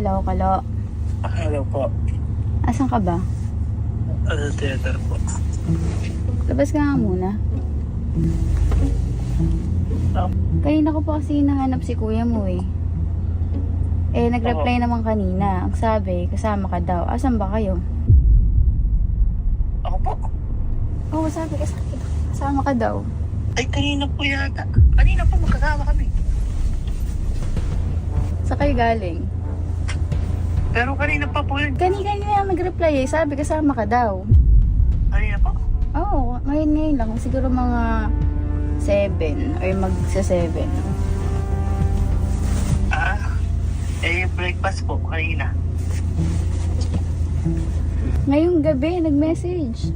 Hello, Kalo. Hello po. Asan ka ba? Theater po. Labas ka nga muna. Kanina ko pa kasi hinahanap si kuya mo eh. Nag-reply naman kanina. Ang sabi, kasama ka daw. Asan ba kayo? Ako po. Oo, sabi kasama ka daw. Ay, kanina po yata. Kanina po magkasama kami. Sa kayo galing? Pero kanina pa po yun. Kanina nag-reply eh. Sabi, kasama ka daw. Kanina po. Oo, ngayon lang. Siguro mga 7 or magsa-7. Yung breakfast po kanina. Ngayong gabi, nag-message.